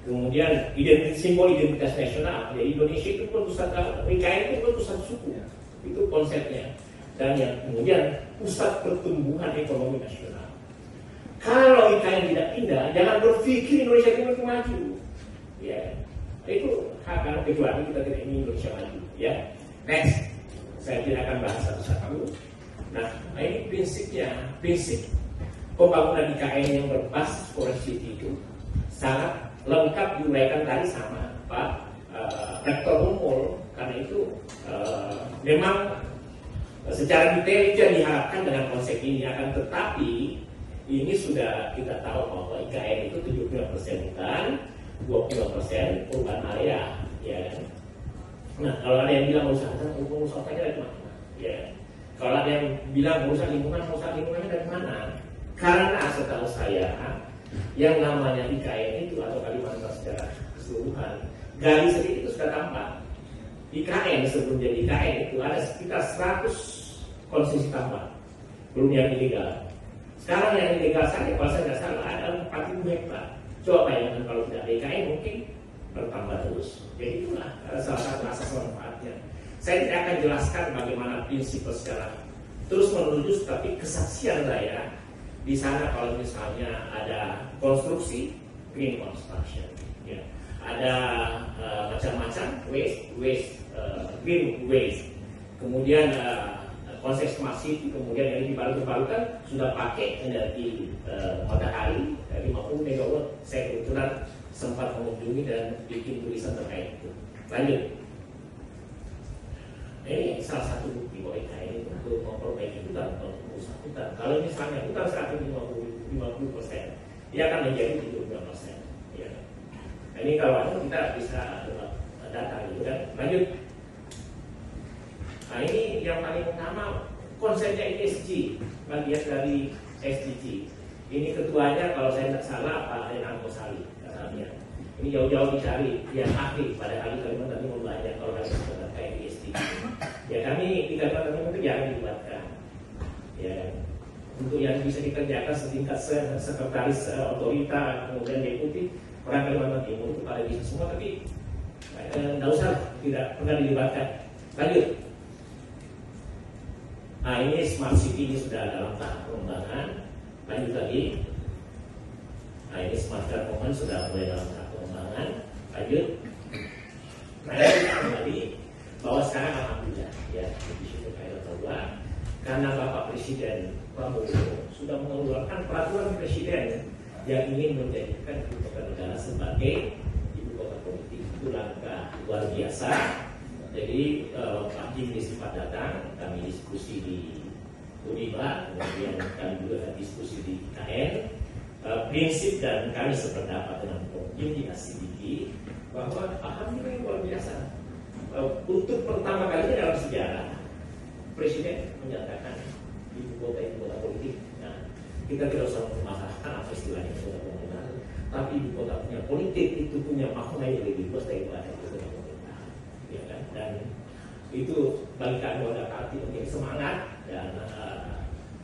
Kemudian simbol identitas nasional. Jadi Indonesia itu pusat, IKN itu pusat suku, itu konsepnya. Dan yang kemudian pusat pertumbuhan ekonomi nasional. Kalau IKN tidak pindah, jangan berpikir Indonesia itu maju. Ya, itu hak kan, kecuali kita tidak ingin Indonesia maju. Ya, next, saya tidak akan bahas satu-satu. Nah, ini prinsipnya, prinsip pembangunan IKN yang berbasis forestry itu sangat lengkap diuraikan tadi sama Pak Rektor Unmul. Karena itu memang secara detail itu yang diharapkan dengan konsep ini, akan tetapi ini sudah kita tahu bahwa IKN itu 75% hutan, 25% urban area, ya. Nah, kalau ada yang bilang merusak hutannya dari mana? Ya. Kalau ada yang bilang merusak lingkungannya dari mana? Karena setahu saya yang namanya IKN itu atau Kalimantan secara keseluruhan, gali sedikit itu sudah tampak. IKN sebelum jadi IKN itu ada sekitar 100 konsesi tambang, belum yang ilegal. Sekarang yang ilegal saja kalau saya tidak salah ada 40 hektar. Coba bayangkan kalau tidak ada IKN mungkin bertambah terus. Jadi itulah salah satu asas manfaatnya. Saya tidak akan jelaskan bagaimana prinsip secara terus menerus, tapi kesaksian saya di sana kalau misalnya ada konstruksi, green construction, ya. Ada macam-macam waste, green waste, kemudian konsep smart city, kemudian yang dibaru-barukan sudah pakai energi matahari 50 megawatt. Saya kebetulan sempat mengunjungi dan bikin tulisan terkait itu. Lanjut. Ini salah satu bukti bahwa IKN itu untuk memperbaiki hutan, untuk merusak hutan. Kalau misalnya hutan 150%, dia akan menjadi 32%. Ya. Ini kalau kita bisa data gitu kan. Lanjut. Nah, ini yang paling utama konsepnya ESG, bagian dari SDG. Ini ketuanya kalau saya tidak salah Pak Renan Kosali. Ini jauh-jauh dicari yang ahli pada ahli Kalimantan Timur banyak kalau ada terkait ESG. Ya kami di Kalimantan Timur itu jangan dilibatkan. Ya, untuk yang bisa dikerjakan setingkat sekretaris otorita kemudian deputi orang Kalimantan Timur itu pada bisa semua, tapi tidak usah, tidak pernah dilibatkan. Lanjut. Nah, ini smart city ini sudah dalam tahap pengembangan. Lanjut lagi. Nah, ini smart government sudah mulai dalam tahap pengembangan. Lanjut. Nah, ini kembali bahwa sekarang alhamdulillah ya di situ bahwa karena Bapak Presiden Prabowo sudah mengeluarkan peraturan presiden yang ingin menjadikan ibu kota negara sebagai ibu kota politik. Itu langkah luar biasa. Jadi Pak Jimli sempat datang, kami diskusi di Uniba, kemudian kami juga diskusi di IKN. Prinsip dan kami sependapat dengan Prof. Jimli Asidiki bahwa alhamdulillah luar biasa. Untuk pertama kalinya dalam sejarah Presiden menyatakan ibu kota politik. Nah, kita tidak usah memasalahkan apa istilahnya ibu kota pemerintahan, tapi ibu kota punya politik itu punya makna yang lebih luas daripada ibu kota pemerintahan, ya kan? Dan itu bagi kami wadah arti menjadi semangat dan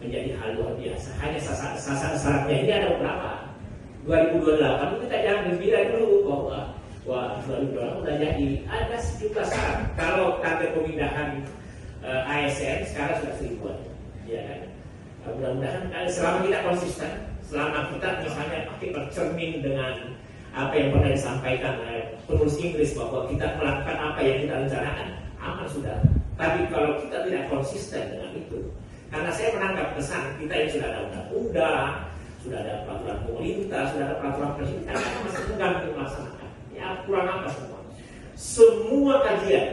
menjadi hal luar biasa. Hanya syaratnya ini ada beberapa. 2028 itu kita jangan gembira dulu bahwa wah 2028 udah jadi. Ada sejumlah syarat. Kalau target pemindahan ASN sekarang sudah 1000-an, ya kan? Nah, mudah-mudahan selama kita konsisten, selama kita misalnya pakai bercermin dengan apa yang pernah disampaikan penulis Inggris bahwa kita melakukan apa yang kita rencanakan, aman sudah. Tapi kalau kita tidak konsisten dengan itu, karena saya menangkap kesan kita yang sudah ada undang-undang, sudah ada peraturan pemerintah, sudah ada peraturan presiden, masih enggan untuk melaksanakan. Ya kurang apa semua. Semua kajian